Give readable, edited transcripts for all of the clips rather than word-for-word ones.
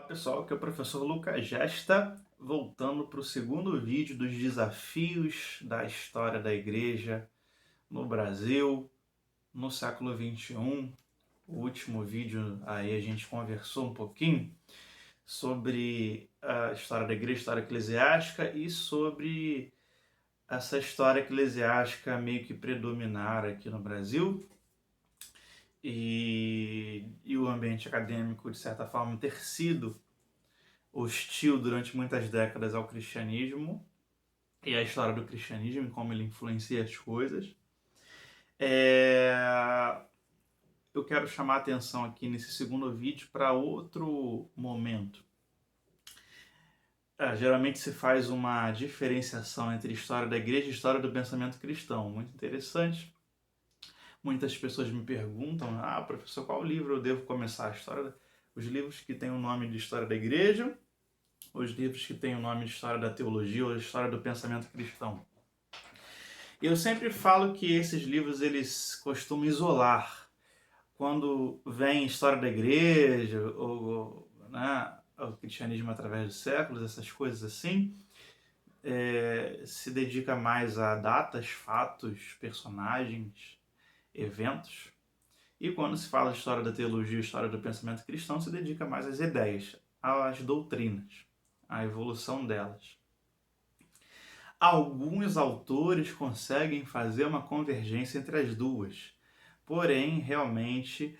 Pessoal, aqui é o professor Lucas Gesta, voltando para o segundo vídeo dos desafios da história da igreja no Brasil, no século XXI. O último vídeo aí a gente conversou um pouquinho sobre a história da igreja, história eclesiástica e sobre essa história eclesiástica meio que predominar aqui no Brasil e o ambiente acadêmico, de certa forma, ter sido hostil durante muitas décadas ao cristianismo e à história do cristianismo e como ele influencia as coisas. Eu quero chamar a atenção aqui nesse segundo vídeo para outro momento. Geralmente se faz uma diferenciação entre história da igreja e história do pensamento cristão, muito interessante. Muitas pessoas me perguntam, professor, qual livro eu devo começar? Os livros que têm o nome de história da igreja, os livros que têm o nome de história da teologia ou história do pensamento cristão. Eu sempre falo que esses livros eles costumam isolar. Quando vem história da igreja, ou né, o cristianismo através dos séculos, essas coisas assim, se dedica mais a datas, fatos, personagens, eventos. E quando se fala de história da teologia, história do pensamento cristão, se dedica mais às ideias, às doutrinas, à evolução delas. Alguns autores conseguem fazer uma convergência entre as duas, porém, realmente,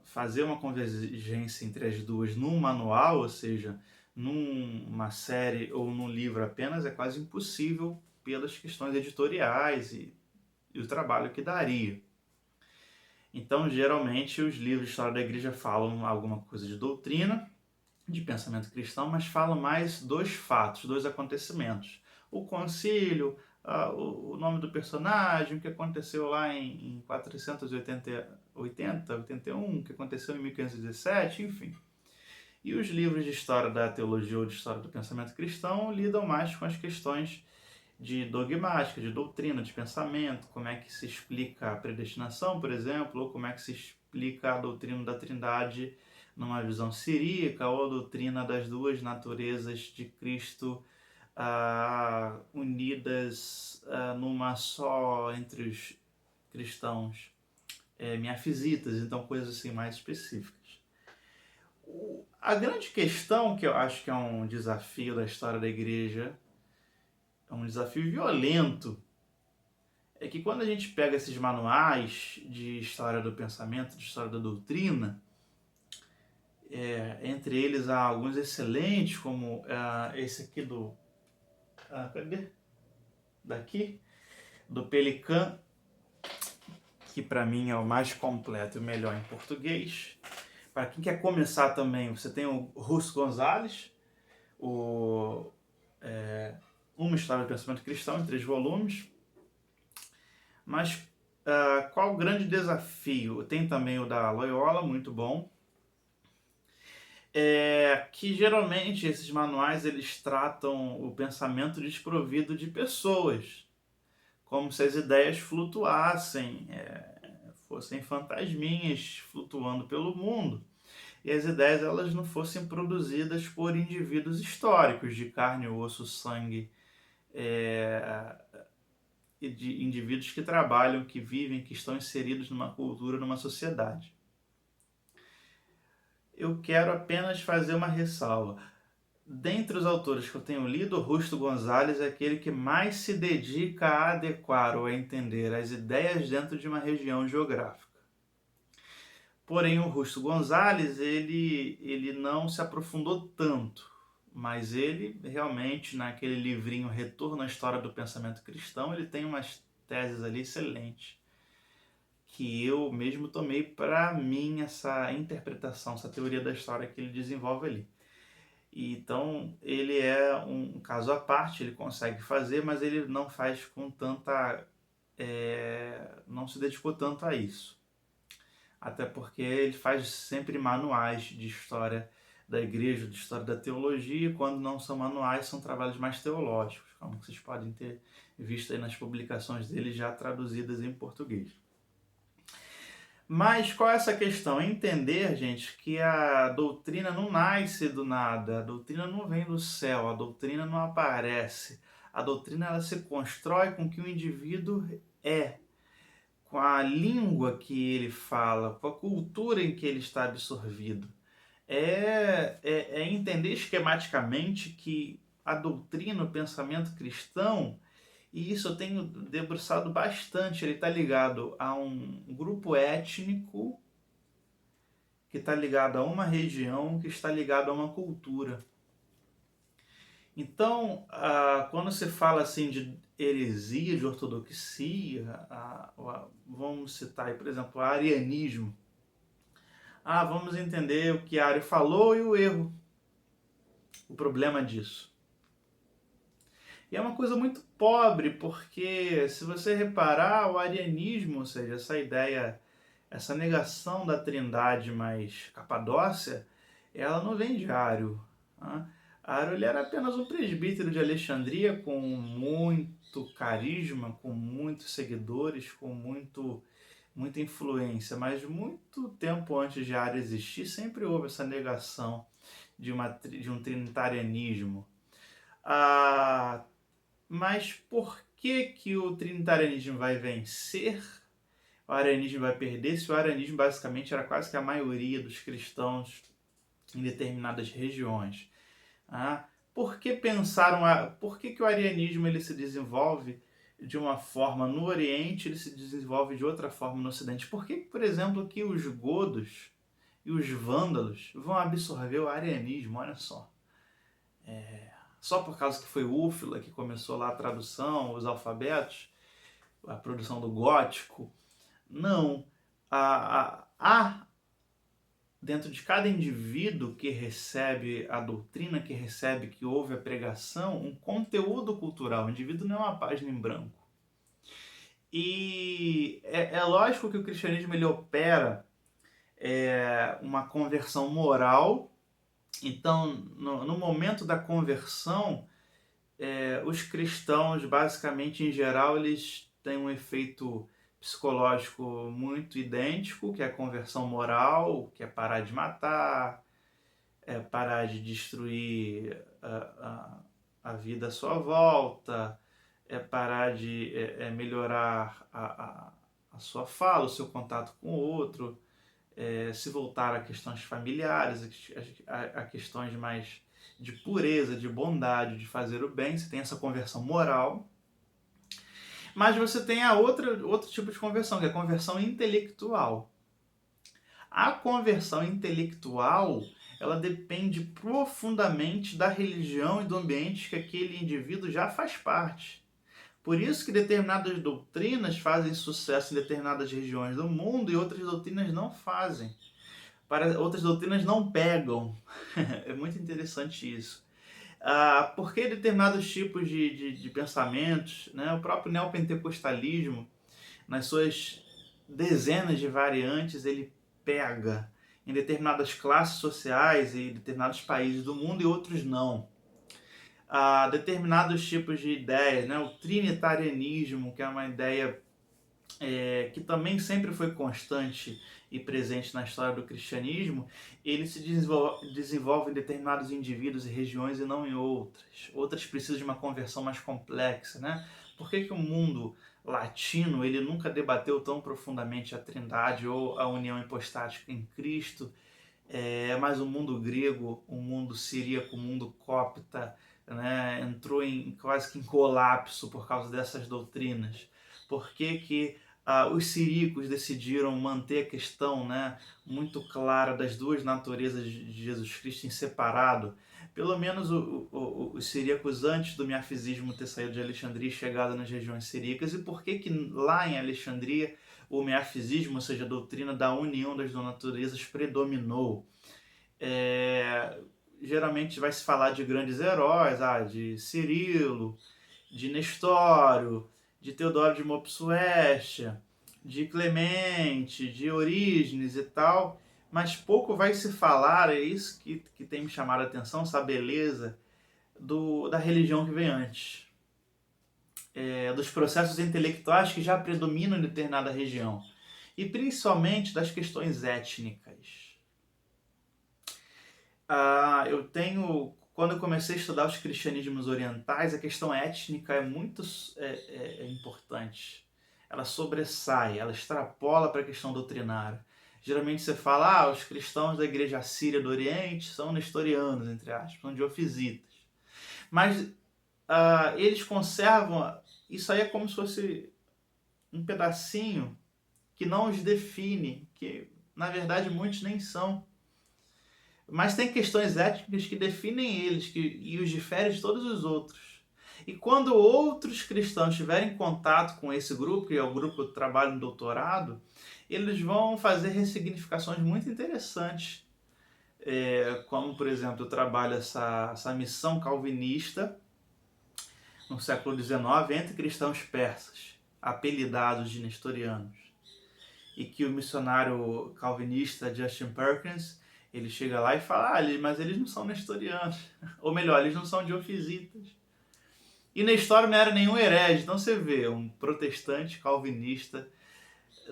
fazer uma convergência entre as duas num manual, ou seja, numa série ou num livro apenas, é quase impossível pelas questões editoriais e o trabalho que daria. Então, geralmente, os livros de história da igreja falam alguma coisa de doutrina, de pensamento cristão, mas falam mais dos fatos, dos acontecimentos. O concílio, o nome do personagem, o que aconteceu lá em 481, o que aconteceu em 1517, enfim. E os livros de história da teologia ou de história do pensamento cristão lidam mais com as questões de dogmática, de doutrina, de pensamento, como é que se explica a predestinação, por exemplo, ou como é que se explica a doutrina da Trindade numa visão siríaca, ou a doutrina das duas naturezas de Cristo unidas numa só entre os cristãos miafisitas, então coisas assim mais específicas. A grande questão, que eu acho que é um desafio da história da igreja, é um desafio violento, é que quando a gente pega esses manuais de história do pensamento, de história da doutrina, entre eles há alguns excelentes, como esse aqui do... cadê? Daqui? Do Pelican, que para mim é o mais completo e o melhor em português. Para quem quer começar também, você tem o Russo Gonzalez, Uma História do Pensamento Cristão, em 3 volumes. Mas qual o grande desafio? Tem também o da Loyola, muito bom. Que geralmente esses manuais eles tratam o pensamento desprovido de pessoas, como se as ideias flutuassem, fossem fantasminhas flutuando pelo mundo, e as ideias elas não fossem produzidas por indivíduos históricos, de carne, osso, sangue, e de indivíduos que trabalham, que vivem, que estão inseridos numa cultura, numa sociedade. Eu quero apenas fazer uma ressalva. Dentre os autores que eu tenho lido, Rusto Gonzalez é aquele que mais se dedica a adequar ou a entender as ideias dentro de uma região geográfica. Porém, o Rusto Gonzalez, ele não se aprofundou tanto, mas ele realmente, naquele livrinho Retorno à História do Pensamento Cristão, ele tem umas teses ali excelentes, que eu mesmo tomei para mim essa interpretação, essa teoria da história que ele desenvolve ali. Então, ele é um caso à parte, ele consegue fazer, mas ele não faz com tanta... não se dedicou tanto a isso. Até porque ele faz sempre manuais de história da igreja, de história da teologia, e quando não são manuais, são trabalhos mais teológicos, como vocês podem ter visto aí nas publicações dele já traduzidas em português. Mas qual é essa questão? É entender, gente, que a doutrina não nasce do nada, a doutrina não vem do céu, a doutrina não aparece. A doutrina ela se constrói com o que o indivíduo é, com a língua que ele fala, com a cultura em que ele está absorvido. É entender esquematicamente que a doutrina, o pensamento cristão, e isso eu tenho debruçado bastante, ele está ligado a um grupo étnico, que está ligado a uma região, que está ligado a uma cultura. Então, quando se fala assim de heresia, de ortodoxia, vamos citar aí, por exemplo, o arianismo. Vamos entender o que Ario falou e o erro, o problema disso. E é uma coisa muito pobre, porque se você reparar, o arianismo, ou seja, essa ideia, essa negação da trindade mais capadócia, ela não vem de Ario. Né? Ario ele era apenas um presbítero de Alexandria com muito carisma, com muitos seguidores, com muita influência, mas muito tempo antes de Ario existir, sempre houve essa negação de um trinitarianismo. Ah, mas por que o trinitarianismo vai vencer? O arianismo vai perder? Se o arianismo basicamente era quase que a maioria dos cristãos em determinadas regiões. Por que por que o arianismo ele se desenvolve de uma forma no Oriente, ele se desenvolve de outra forma no Ocidente? Por que, por exemplo, que os godos e os vândalos vão absorver o arianismo? Olha só. Só por causa que foi Úfila que começou lá a tradução, os alfabetos, a produção do gótico? Não. Há dentro de cada indivíduo que recebe a doutrina, que ouve a pregação, um conteúdo cultural. O indivíduo não é uma página em branco. E é lógico que o cristianismo ele opera uma conversão moral. Então, no momento da conversão, os cristãos, basicamente, em geral, eles têm um efeito psicológico muito idêntico, que é a conversão moral, que é parar de matar, parar de destruir a vida à sua volta, parar de melhorar a sua fala, o seu contato com o outro, se voltar a questões familiares, a questões mais de pureza, de bondade, de fazer o bem. Você tem essa conversão moral. Mas você tem outro tipo de conversão, que é a conversão intelectual. A conversão intelectual, ela depende profundamente da religião e do ambiente que aquele indivíduo já faz parte. Por isso que determinadas doutrinas fazem sucesso em determinadas regiões do mundo e outras doutrinas não fazem. Outras doutrinas não pegam. É muito interessante isso. Porque determinados tipos de pensamentos, né? O próprio neopentecostalismo, nas suas dezenas de variantes, ele pega em determinadas classes sociais e determinados países do mundo e outros não. Determinados tipos de ideias, né? O trinitarianismo, que é uma ideia que também sempre foi constante e presente na história do cristianismo, ele se desenvolve em determinados indivíduos e regiões e não em outras. Outras precisam de uma conversão mais complexa, né? Por que o mundo latino ele nunca debateu tão profundamente a Trindade ou a união hipostática em Cristo, mas o mundo grego, o mundo siríaco, o mundo copta, né, entrou quase que em colapso por causa dessas doutrinas? Por que os siríacos decidiram manter a questão, né, muito clara das duas naturezas de Jesus Cristo em separado? Pelo menos os siríacos, antes do miafisismo ter saído de Alexandria e chegado nas regiões siríacas, e por que lá em Alexandria o miafisismo, ou seja, a doutrina da união das duas naturezas, predominou? Geralmente vai se falar de grandes heróis, de Cirilo, de Nestório, de Teodoro de Mopsuestia, de Clemente, de Orígenes e tal, mas pouco vai se falar, é isso que tem me chamado a atenção, essa beleza da religião que vem antes, dos processos intelectuais que já predominam em determinada região. e principalmente das questões étnicas. Quando eu comecei a estudar os cristianismos orientais, a questão étnica é muito importante. Ela sobressai, ela extrapola para a questão doutrinária. Geralmente você fala, os cristãos da igreja assíria do Oriente são nestorianos, entre aspas, são diofisitas. Mas eles conservam, isso aí é como se fosse um pedacinho que não os define, que na verdade muitos nem são. Mas tem questões étnicas que definem eles e os diferem de todos os outros. E quando outros cristãos tiverem contato com esse grupo, que é o grupo que eu trabalho no doutorado, eles vão fazer ressignificações muito interessantes. Como, por exemplo, eu trabalho essa missão calvinista no século XIX entre cristãos persas, apelidados de nestorianos. E que o missionário calvinista Justin Perkins, ele chega lá e fala, mas eles não são nestorianos. Ou melhor, eles não são diofisitas. E Nestor não era nenhum herege. Então você vê um protestante calvinista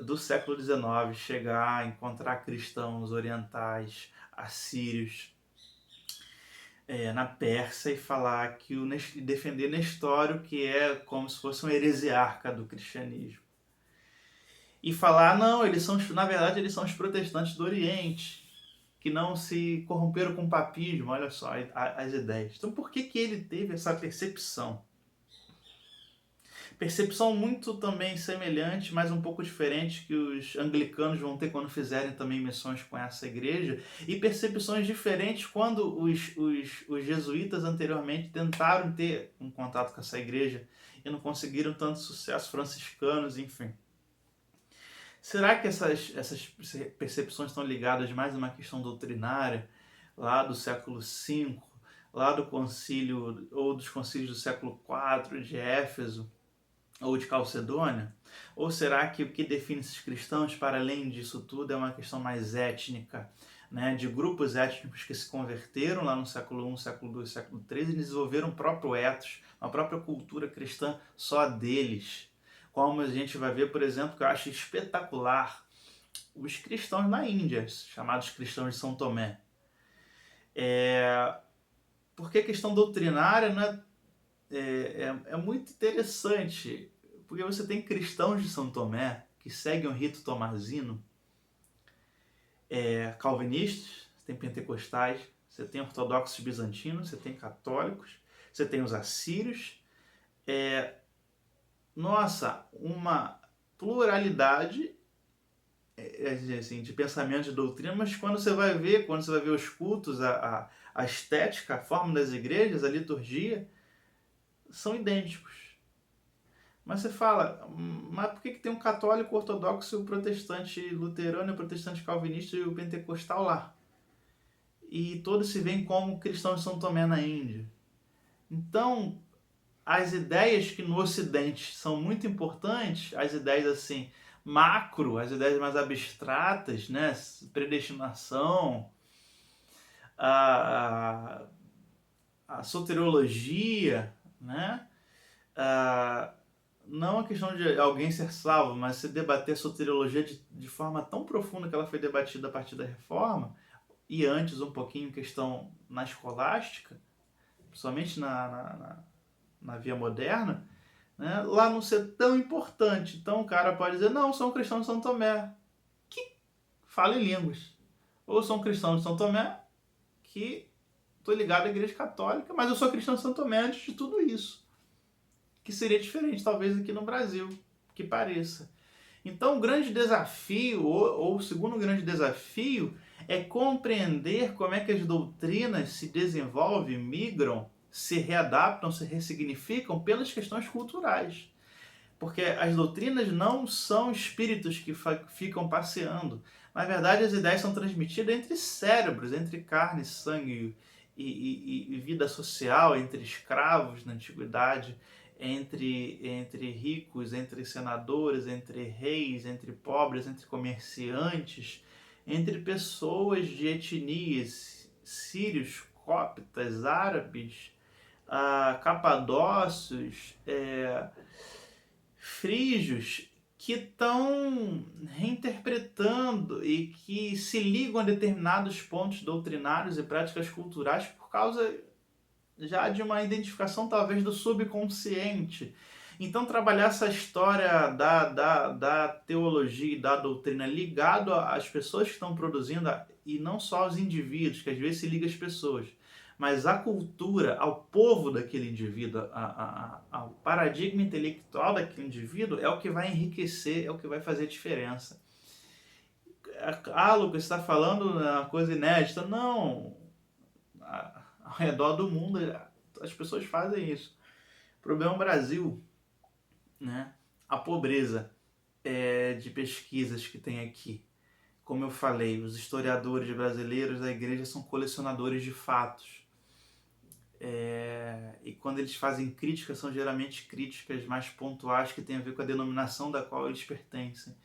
do século XIX chegar a encontrar cristãos orientais, assírios, na Pérsia, e falar que defender Nestório, que é como se fosse um heresiarca do cristianismo. E falar, não, na verdade eles são os protestantes do Oriente, que não se corromperam com o papismo. Olha só as ideias. Então por que ele teve essa percepção? Percepção muito também semelhante, mas um pouco diferente, que os anglicanos vão ter quando fizerem também missões com essa igreja, e percepções diferentes quando os jesuítas anteriormente tentaram ter um contato com essa igreja e não conseguiram tanto sucesso, franciscanos, enfim. Será que essas percepções estão ligadas mais a uma questão doutrinária, lá do século V, lá do concílio, ou dos concílios do século IV de Éfeso, ou de Calcedônia? Ou será que o que define esses cristãos, para além disso tudo, é uma questão mais étnica, né, de grupos étnicos que se converteram lá no século I, século II, século III e desenvolveram um próprio ethos, uma própria cultura cristã só deles? Como a gente vai ver, por exemplo, que eu acho espetacular, os cristãos na Índia, chamados cristãos de São Tomé. Porque a questão doutrinária, né, é muito interessante, porque você tem cristãos de São Tomé que seguem o rito tomazino, calvinistas, você tem pentecostais, você tem ortodoxos bizantinos, você tem católicos, você tem os assírios, uma pluralidade assim, de pensamento, de doutrina, mas quando você vai ver os cultos, a estética, a forma das igrejas, a liturgia, são idênticos. Mas você fala, mas por que tem um católico ortodoxo, o protestante luterano, o protestante calvinista e o pentecostal lá? E todos se veem como cristãos de São Tomé na Índia. Então, as ideias que no Ocidente são muito importantes, as ideias assim, macro, as ideias mais abstratas, né? Predestinação, a soteriologia, né? Não a questão de alguém ser salvo, mas se debater a soteriologia de forma tão profunda que ela foi debatida a partir da Reforma, e antes um pouquinho questão na escolástica, somente na via moderna, né, lá não ser tão importante. Então o cara pode dizer, não, sou um cristão de São Tomé, que fala em línguas. Ou sou um cristão de São Tomé, que estou ligado à igreja católica, mas eu sou cristão de São Tomé antes de tudo isso. Que seria diferente, talvez, aqui no Brasil, que pareça. Então o grande desafio, ou o segundo grande desafio, é compreender como é que as doutrinas se desenvolvem, migram, se readaptam, se ressignificam pelas questões culturais. Porque as doutrinas não são espíritos que ficam passeando. Na verdade, as ideias são transmitidas entre cérebros, entre carne, sangue e vida social, entre escravos na antiguidade, entre ricos, entre senadores, entre reis, entre pobres, entre comerciantes, entre pessoas de etnias, sírios, coptas, árabes, capadócios, frígios, que estão reinterpretando e que se ligam a determinados pontos doutrinários e práticas culturais por causa já de uma identificação talvez do subconsciente. Então, trabalhar essa história da teologia e da doutrina ligado às pessoas que estão produzindo, e não só aos indivíduos, que às vezes se liga às pessoas, mas à cultura, ao povo daquele indivíduo, ao paradigma intelectual daquele indivíduo, é o que vai enriquecer, é o que vai fazer diferença. Ah, Lucas, você está falando uma coisa inédita. Não, ao redor do mundo as pessoas fazem isso. O problema é o Brasil, né? A pobreza de pesquisas que tem aqui. Como eu falei, os historiadores brasileiros da igreja são colecionadores de fatos. E quando eles fazem críticas, são geralmente críticas mais pontuais que têm a ver com a denominação da qual eles pertencem.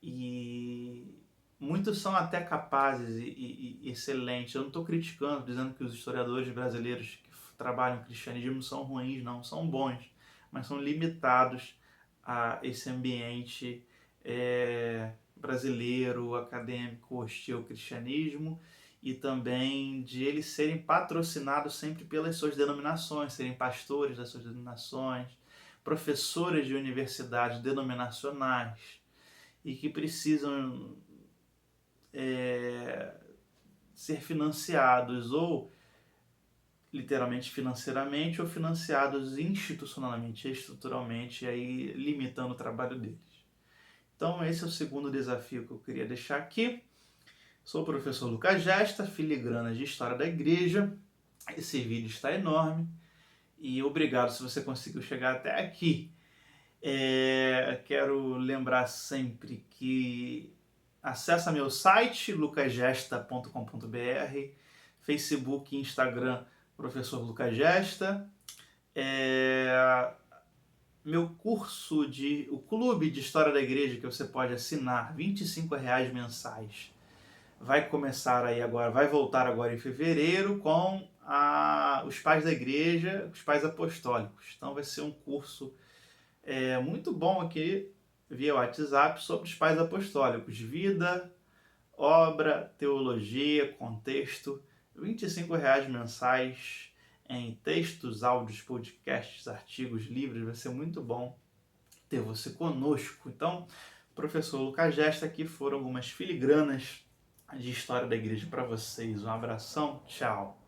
E muitos são até capazes e excelentes. Eu não estou criticando, dizendo que os historiadores brasileiros que trabalham o cristianismo são ruins, não, são bons, mas são limitados a esse ambiente brasileiro, acadêmico, hostil ao cristianismo, e também de eles serem patrocinados sempre pelas suas denominações, serem pastores das suas denominações, professores de universidades denominacionais, e que precisam ser financiados ou literalmente financeiramente ou financiados institucionalmente, estruturalmente, aí limitando o trabalho deles. Então esse é o segundo desafio que eu queria deixar aqui. Sou o professor Lucas Gesta, filigrana de História da Igreja. Esse vídeo está enorme e obrigado se você conseguiu chegar até aqui. Quero lembrar sempre que acessa meu site lucasgesta.com.br, Facebook e Instagram Professor Lucas Gesta. Meu curso o Clube de História da Igreja, que você pode assinar, R$ 25,00 mensais. Vai começar aí agora, vai voltar agora em fevereiro com os pais da igreja, os pais apostólicos. Então vai ser um curso muito bom aqui via WhatsApp sobre os pais apostólicos, vida, obra, teologia, contexto, R$ 25,00 mensais em textos, áudios, podcasts, artigos, livros. Vai ser muito bom ter você conosco. Então, professor Lucas Gesta, aqui foram algumas filigranas de História da Igreja para vocês. Um abração, tchau!